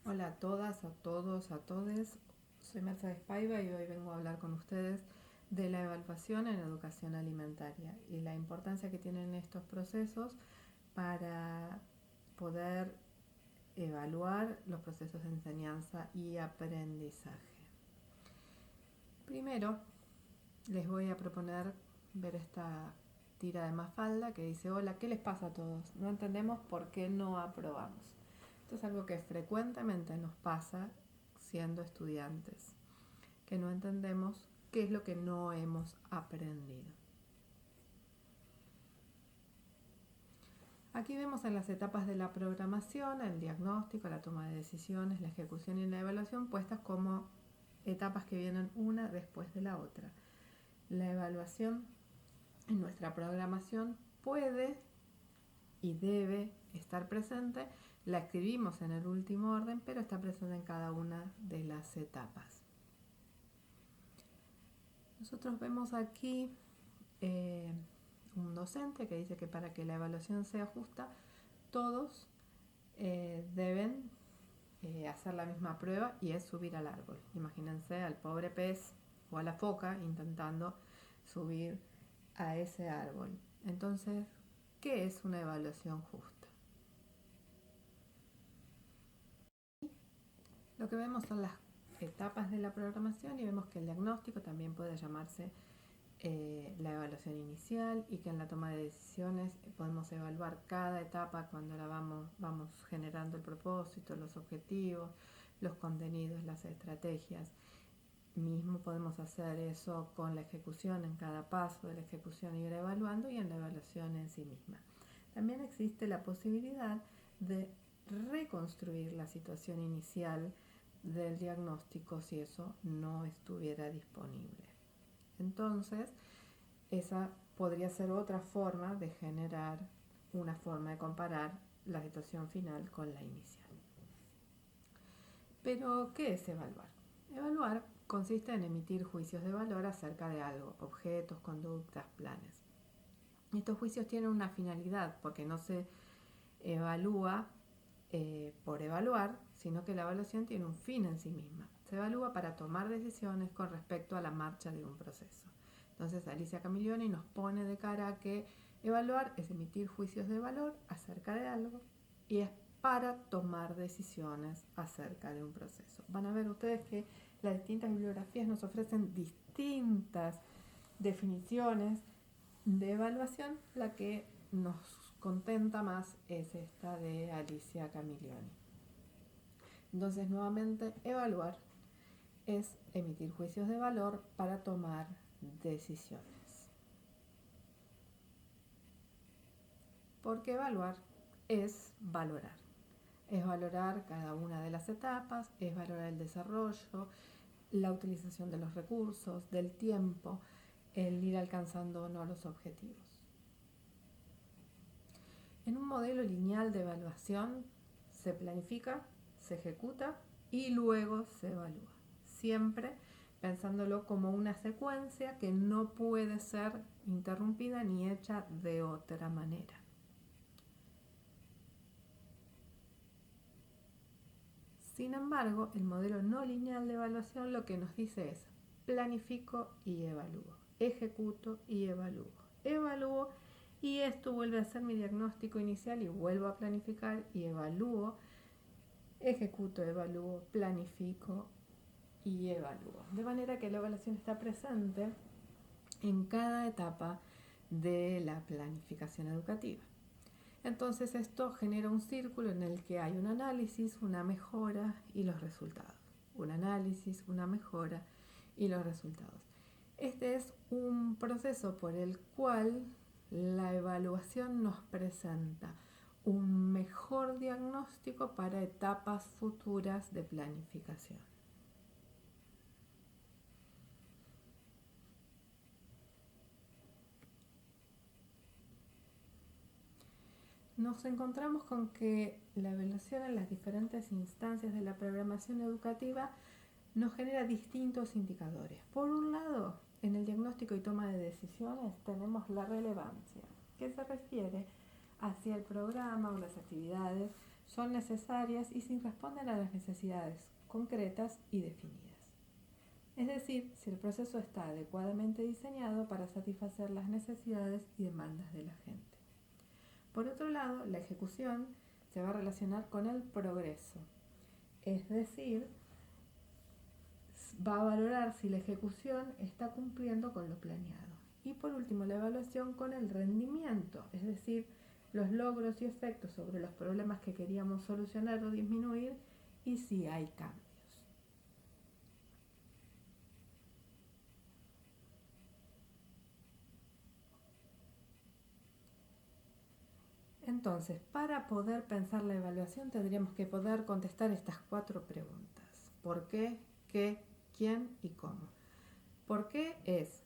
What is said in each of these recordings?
Hola a todas, a todos, a todes. Soy Mercedes Paiva y hoy vengo a hablar con ustedes de la evaluación en educación alimentaria y la importancia que tienen estos procesos para poder evaluar los procesos de enseñanza y aprendizaje. Primero, les voy a proponer ver esta tira de Mafalda que dice: hola, ¿qué les pasa a todos? No entendemos por qué no aprobamos. Esto es algo que frecuentemente nos pasa siendo estudiantes, que no entendemos qué es lo que no hemos aprendido. Aquí vemos en las etapas de la programación el diagnóstico, la toma de decisiones, la ejecución y la evaluación puestas como etapas que vienen una después de la otra. La evaluación en nuestra programación puede y debe estar presente. La escribimos en el último orden, pero está presente en cada una de las etapas. Nosotros vemos aquí un docente que dice que para que la evaluación sea justa, todos deben hacer la misma prueba, y es subir al árbol. Imagínense al pobre pez o a la foca intentando subir a ese árbol. Entonces, ¿qué es una evaluación justa? Lo que vemos son las etapas de la programación y vemos que el diagnóstico también puede llamarse la evaluación inicial, y que en la toma de decisiones podemos evaluar cada etapa cuando la vamos generando el propósito, los objetivos, los contenidos, las estrategias. Mismo podemos hacer eso con la ejecución en cada paso de la ejecución, ir evaluando, y en la evaluación en sí misma. También existe la posibilidad de reconstruir la situación inicial del diagnóstico si eso no estuviera disponible. Entonces, esa podría ser otra forma de generar una forma de comparar la situación final con la inicial. Pero, ¿qué es evaluar? Evaluar consiste en emitir juicios de valor acerca de algo, objetos, conductas, planes. Estos juicios tienen una finalidad, porque no se evalúa por evaluar, sino que la evaluación tiene un fin en sí misma. Se evalúa para tomar decisiones con respecto a la marcha de un proceso. Entonces Alicia Camillioni nos pone de cara a que evaluar es emitir juicios de valor acerca de algo, y es para tomar decisiones acerca de un proceso. Van a ver ustedes que las distintas bibliografías nos ofrecen distintas definiciones de evaluación. La que nos contenta más es esta de Alicia Camillioni. Entonces, nuevamente, evaluar es emitir juicios de valor para tomar decisiones. Porque evaluar es valorar. Es valorar cada una de las etapas, es valorar el desarrollo, la utilización de los recursos, del tiempo, el ir alcanzando o no los objetivos. En un modelo lineal de evaluación se planifica, se ejecuta y luego se evalúa. Siempre pensándolo como una secuencia que no puede ser interrumpida ni hecha de otra manera. Sin embargo, el modelo no lineal de evaluación lo que nos dice es: planifico y evalúo, ejecuto y evalúo, evalúo y esto vuelve a ser mi diagnóstico inicial, y vuelvo a planificar y evalúo, ejecuto, evalúo, planifico y evalúo. De manera que la evaluación está presente en cada etapa de la planificación educativa. Entonces esto genera un círculo en el que hay un análisis, una mejora y los resultados. Un análisis, una mejora y los resultados. Este es un proceso por el cual la evaluación nos presenta un mejor diagnóstico para etapas futuras de planificación. Nos encontramos con que la evaluación en las diferentes instancias de la programación educativa nos genera distintos indicadores. Por un lado, en el diagnóstico y toma de decisiones tenemos la relevancia, que se refiere hacia el programa o las actividades son necesarias y si responden a las necesidades concretas y definidas. Es decir, si el proceso está adecuadamente diseñado para satisfacer las necesidades y demandas de la gente. Por otro lado, la ejecución se va a relacionar con el progreso, es decir, va a valorar si la ejecución está cumpliendo con lo planeado. Y por último, la evaluación con el rendimiento, es decir, los logros y efectos sobre los problemas que queríamos solucionar o disminuir y si hay cambios. Entonces, para poder pensar la evaluación tendríamos que poder contestar estas 4 preguntas. ¿Por qué? ¿Qué? ¿Quién? ¿Y cómo? ¿Por qué? Es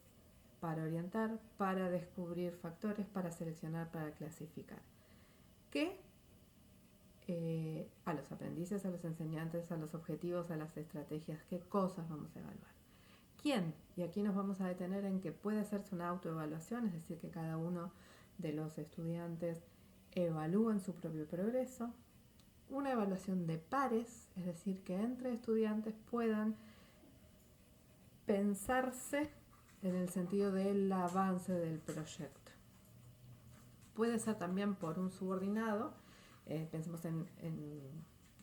para orientar, para descubrir factores, para seleccionar, para clasificar. ¿Qué? A los aprendices, a los enseñantes, a los objetivos, a las estrategias, qué cosas vamos a evaluar. ¿Quién? Y aquí nos vamos a detener en que puede hacerse una autoevaluación, es decir, que cada uno de los estudiantes evalúen su propio progreso. Una evaluación de pares, es decir, que entre estudiantes puedan pensarse en el sentido del avance del proyecto. Puede ser también por un subordinado, pensemos en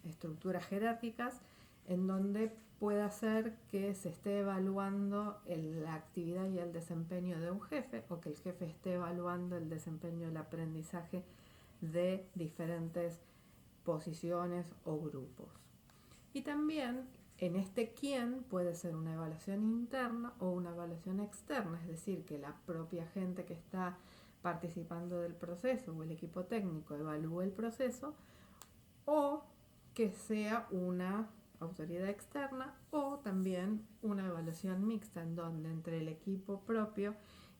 estructuras jerárquicas, en donde pueda ser que se esté evaluando la actividad y el desempeño de un jefe, o que el jefe esté evaluando el desempeño del aprendizaje de diferentes posiciones o grupos. Y también en este quién puede ser una evaluación interna o una evaluación externa, es decir, que la propia gente que está participando del proceso o el equipo técnico evalúe el proceso, o que sea una autoridad externa o también una evaluación mixta en donde entre el equipo propio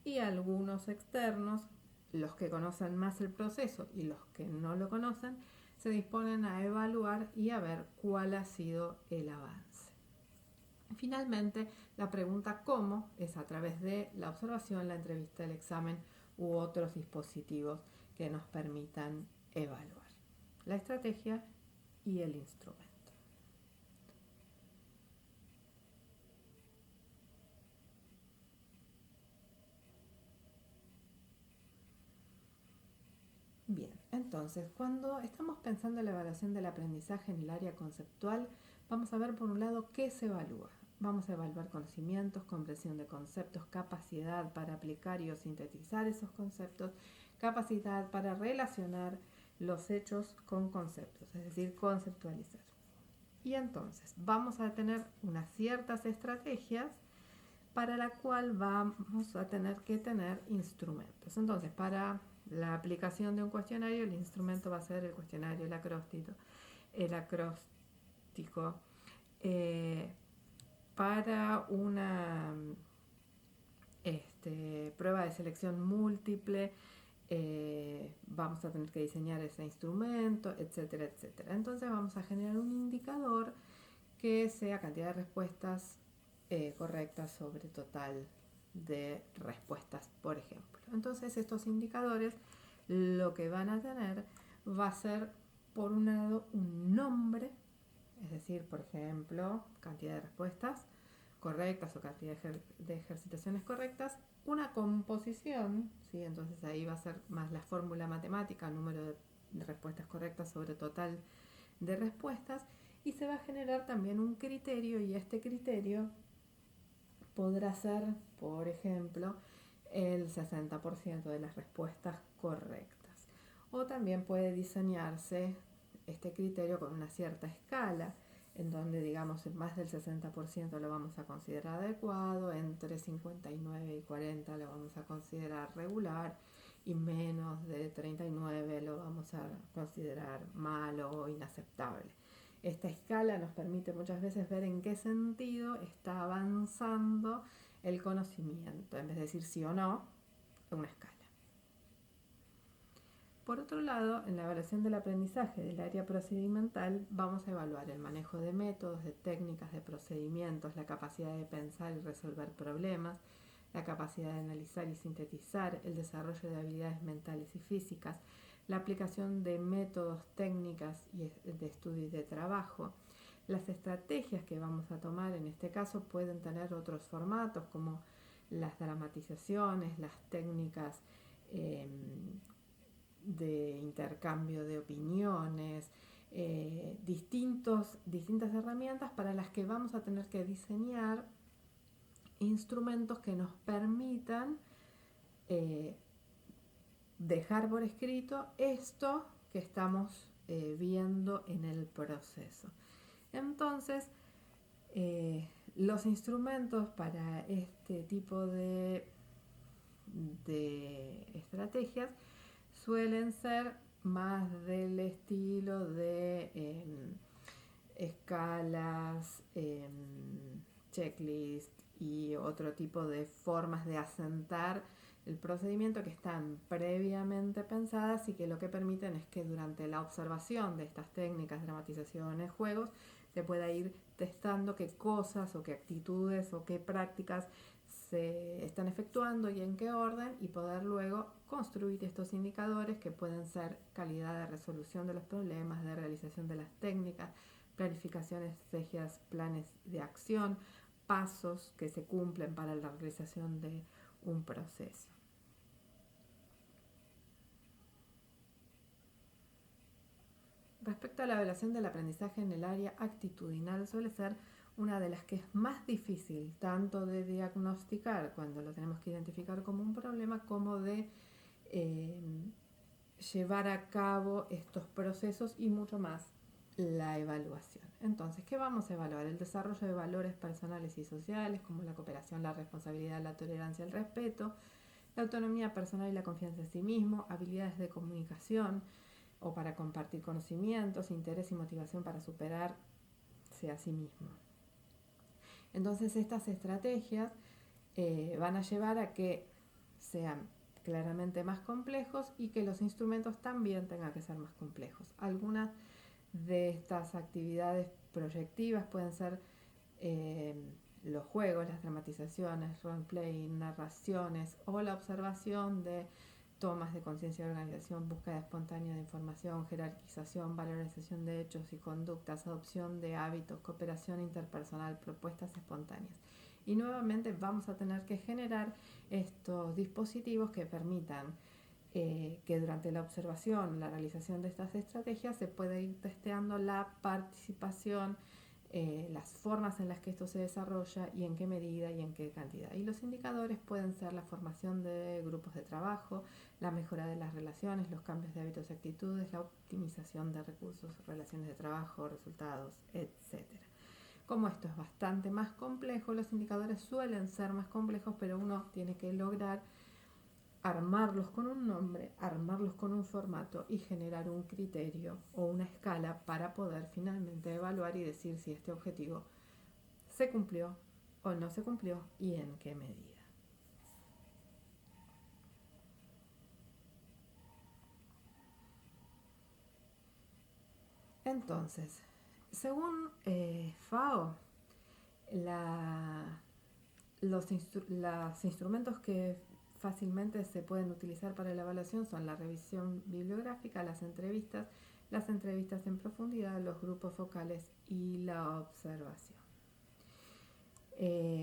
y algunos externos, los que conocen más el proceso y los que no lo conocen, se disponen a evaluar y a ver cuál ha sido el avance. Finalmente, la pregunta cómo es a través de la observación, la entrevista, el examen u otros dispositivos que nos permitan evaluar la estrategia y el instrumento. Bien, entonces, cuando estamos pensando en la evaluación del aprendizaje en el área conceptual, vamos a ver por un lado qué se evalúa. Vamos a evaluar conocimientos, comprensión de conceptos, capacidad para aplicar y o sintetizar esos conceptos, capacidad para relacionar los hechos con conceptos, es decir, conceptualizar. Y entonces vamos a tener unas ciertas estrategias para la cual vamos a tener que tener instrumentos. Entonces, para la aplicación de un cuestionario, el instrumento va a ser el cuestionario, el acróstico. Para una prueba de selección múltiple, vamos a tener que diseñar ese instrumento, etcétera, etcétera. Entonces vamos a generar un indicador que sea cantidad de respuestas correctas sobre total de respuestas, por ejemplo. Entonces estos indicadores lo que van a tener va a ser, por un lado, un nombre, es decir, por ejemplo, cantidad de respuestas correctas o cantidad de ejercitaciones correctas, una composición, ¿sí? Entonces ahí va a ser más la fórmula matemática, número de respuestas correctas sobre total de respuestas, y se va a generar también un criterio, y este criterio podrá ser, por ejemplo, el 60% de las respuestas correctas. O también puede diseñarse este criterio con una cierta escala, en donde digamos más del 60% lo vamos a considerar adecuado, entre 59 y 40 lo vamos a considerar regular, y menos de 39 lo vamos a considerar malo o inaceptable. Esta escala nos permite muchas veces ver en qué sentido está avanzando el conocimiento, en vez de decir sí o no, una escala. Por otro lado, en la evaluación del aprendizaje del área procedimental, vamos a evaluar el manejo de métodos, de técnicas, de procedimientos, la capacidad de pensar y resolver problemas, la capacidad de analizar y sintetizar, el desarrollo de habilidades mentales y físicas, la aplicación de métodos, técnicas y de estudio y de trabajo. Las estrategias que vamos a tomar en este caso pueden tener otros formatos como las dramatizaciones, las técnicas de intercambio de opiniones, distintas herramientas para las que vamos a tener que diseñar instrumentos que nos permitan dejar por escrito esto que estamos viendo en el proceso. Entonces, los instrumentos para este tipo de estrategias suelen ser más del estilo de escalas, checklist y otro tipo de formas de asentar el procedimiento que están previamente pensadas y que lo que permiten es que durante la observación de estas técnicas, dramatizaciones, juegos, se pueda ir testando qué cosas o qué actitudes o qué prácticas se están efectuando y en qué orden, y poder luego construir estos indicadores que pueden ser calidad de resolución de los problemas, de realización de las técnicas, planificaciones, estrategias, planes de acción, pasos que se cumplen para la realización de un proceso. Respecto a la evaluación del aprendizaje en el área actitudinal, suele ser una de las que es más difícil, tanto de diagnosticar cuando lo tenemos que identificar como un problema, como de llevar a cabo estos procesos y mucho más la evaluación. Entonces, ¿qué vamos a evaluar? El desarrollo de valores personales y sociales como la cooperación, la responsabilidad, la tolerancia, el respeto, la autonomía personal y la confianza en sí mismo, habilidades de comunicación o para compartir conocimientos, interés y motivación para superarse a sí mismo. Entonces, estas estrategias van a llevar a que sean claramente más complejos y que los instrumentos también tengan que ser más complejos. Algunas de estas actividades proyectivas pueden ser los juegos, las dramatizaciones, roleplay, narraciones o la observación de tomas de conciencia de organización, búsqueda espontánea de información, jerarquización, valorización de hechos y conductas, adopción de hábitos, cooperación interpersonal, propuestas espontáneas. Y nuevamente vamos a tener que generar estos dispositivos que permitan que durante la observación, la realización de estas estrategias, se puede ir testeando la participación, las formas en las que esto se desarrolla y en qué medida y en qué cantidad. Y los indicadores pueden ser la formación de grupos de trabajo, la mejora de las relaciones, los cambios de hábitos y actitudes, la optimización de recursos, relaciones de trabajo, resultados, etc. Como esto es bastante más complejo, los indicadores suelen ser más complejos, pero uno tiene que lograr armarlos con un nombre, armarlos con un formato y generar un criterio o una escala para poder finalmente evaluar y decir si este objetivo se cumplió o no se cumplió y en qué medida. Entonces, según FAO, los instrumentos que fácilmente se pueden utilizar para la evaluación son la revisión bibliográfica, las entrevistas en profundidad, los grupos focales y la observación.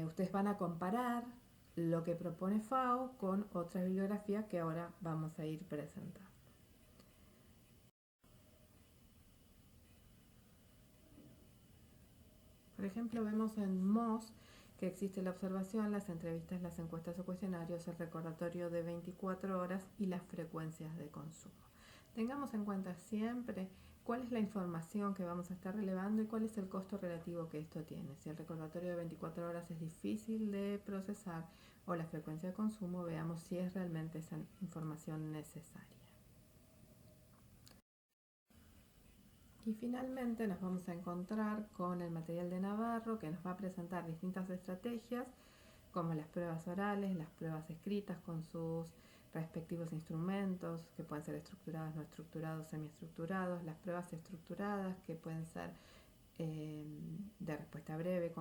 Ustedes van a comparar lo que propone FAO con otras bibliografías que ahora vamos a ir presentando. Por ejemplo, vemos en MOS que existe la observación, las entrevistas, las encuestas o cuestionarios, el recordatorio de 24 horas y las frecuencias de consumo. Tengamos en cuenta siempre cuál es la información que vamos a estar relevando y cuál es el costo relativo que esto tiene. Si el recordatorio de 24 horas es difícil de procesar o la frecuencia de consumo, veamos si es realmente esa información necesaria. Y finalmente nos vamos a encontrar con el material de Navarro, que nos va a presentar distintas estrategias como las pruebas orales, las pruebas escritas con sus respectivos instrumentos que pueden ser estructurados, no estructurados, semiestructurados, las pruebas estructuradas que pueden ser de respuesta breve,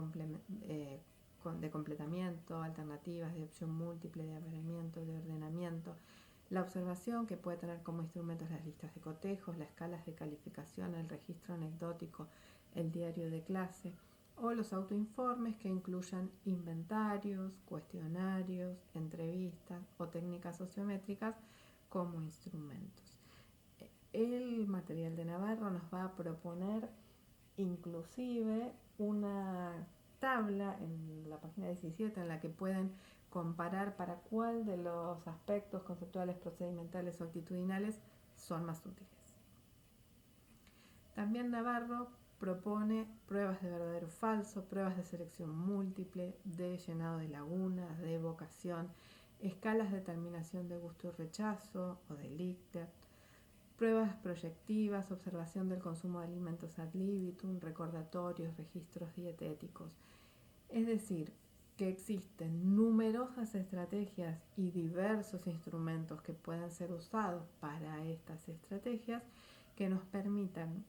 de completamiento, alternativas, de opción múltiple, de apareamiento, de ordenamiento, La observación, que puede tener como instrumentos las listas de cotejos, las escalas de calificación, el registro anecdótico, el diario de clase, o los autoinformes, que incluyan inventarios, cuestionarios, entrevistas o técnicas sociométricas como instrumentos. El material de Navarro nos va a proponer inclusive una tabla en la página 17 en la que pueden comparar para cuál de los aspectos conceptuales, procedimentales o actitudinales son más útiles. También Navarro propone pruebas de verdadero o falso, pruebas de selección múltiple, de llenado de lagunas, de evocación, escalas de determinación de gusto y rechazo o de Likert, pruebas proyectivas, observación del consumo de alimentos ad libitum, recordatorios, registros dietéticos. Es decir, que existen numerosas estrategias y diversos instrumentos que pueden ser usados para estas estrategias que nos permitan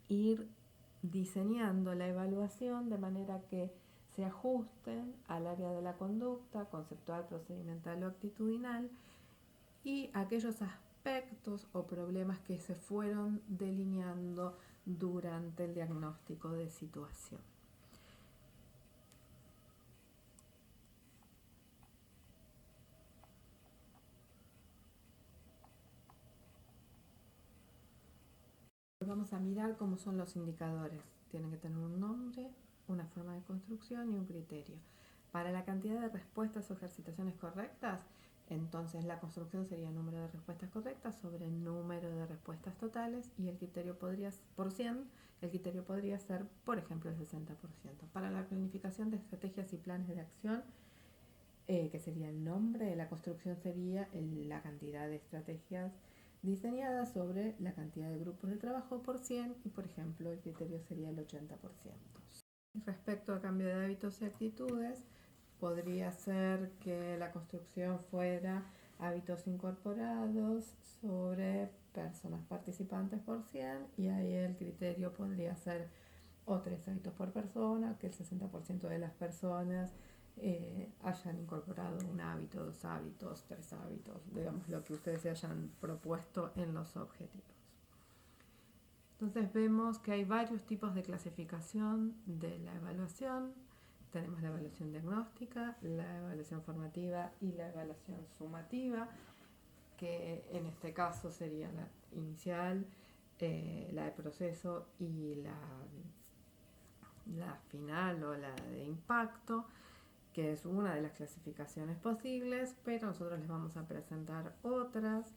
ir diseñando la evaluación de manera que se ajusten al área de la conducta, conceptual, procedimental o actitudinal, y aquellos aspectos o problemas que se fueron delineando durante el diagnóstico de situación. Vamos a mirar cómo son los indicadores. Tienen que tener un nombre, una forma de construcción y un criterio. Para la cantidad de respuestas o ejercitaciones correctas, entonces la construcción sería el número de respuestas correctas sobre el número de respuestas totales, y el criterio podría ser, por ejemplo, el 60%. Para la planificación de estrategias y planes de acción, que sería el nombre, la construcción sería la cantidad de estrategias diseñadas sobre la cantidad de grupos de trabajo por 100, y por ejemplo el criterio sería el 80%. Respecto a cambio de hábitos y actitudes, podría ser que la construcción fuera hábitos incorporados sobre personas participantes por 100, y ahí el criterio podría ser o 3 hábitos por persona, que el 60% de las personas hayan incorporado un hábito, 2 hábitos, 3 hábitos, digamos lo que ustedes se hayan propuesto en los objetivos. Entonces vemos que hay varios tipos de clasificación de la evaluación. Tenemos la evaluación diagnóstica, la evaluación formativa y la evaluación sumativa, que en este caso sería la inicial, la de proceso y la final o la de impacto, que es una de las clasificaciones posibles, pero nosotros les vamos a presentar otras,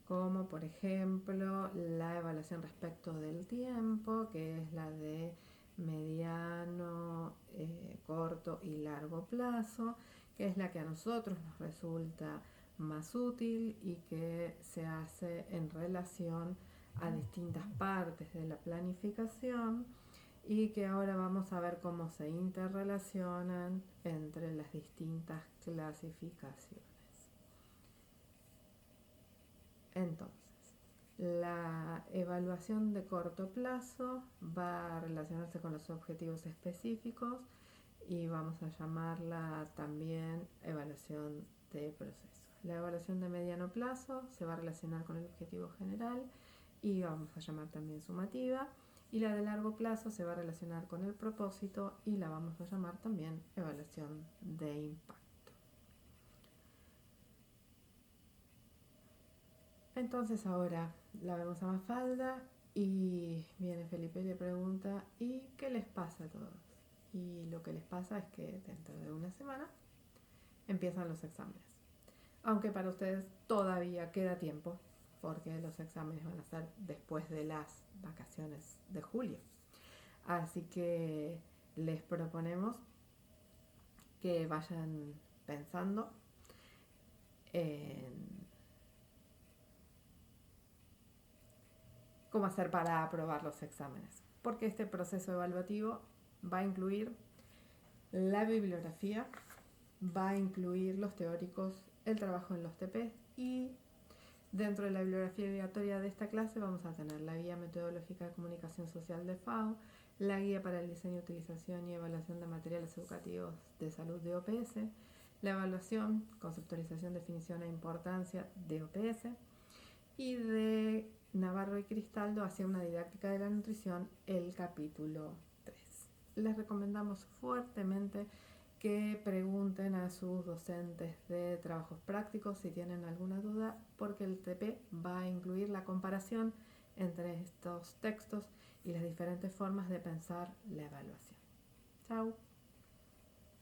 como por ejemplo la evaluación respecto del tiempo, que es la de mediano, corto y largo plazo, que es la que a nosotros nos resulta más útil y que se hace en relación a distintas partes de la planificación, y que ahora vamos a ver cómo se interrelacionan entre las distintas clasificaciones. Entonces, la evaluación de corto plazo va a relacionarse con los objetivos específicos y vamos a llamarla también evaluación de proceso. La evaluación de mediano plazo se va a relacionar con el objetivo general y vamos a llamar también sumativa, y la de largo plazo se va a relacionar con el propósito y la vamos a llamar también evaluación de impacto. Entonces ahora la vemos a Mafalda y viene Felipe y le pregunta: ¿y qué les pasa a todos? Y lo que les pasa es que dentro de una semana empiezan los exámenes. Aunque para ustedes todavía queda tiempo, porque los exámenes van a ser después de las vacaciones de julio. Así que les proponemos que vayan pensando en cómo hacer para aprobar los exámenes, porque este proceso evaluativo va a incluir la bibliografía, va a incluir los teóricos, el trabajo en los TP, y dentro de la bibliografía obligatoria de esta clase vamos a tener la guía metodológica de comunicación social de FAO, la guía para el diseño, utilización y evaluación de materiales educativos de salud de OPS, la evaluación, conceptualización, definición e importancia de OPS, y de Navarro y Cristaldo hacia una didáctica de la nutrición, el capítulo 3. Les recomendamos fuertemente que pregunten a sus docentes de trabajos prácticos si tienen alguna duda, porque el TP va a incluir la comparación entre estos textos y las diferentes formas de pensar la evaluación. Chao.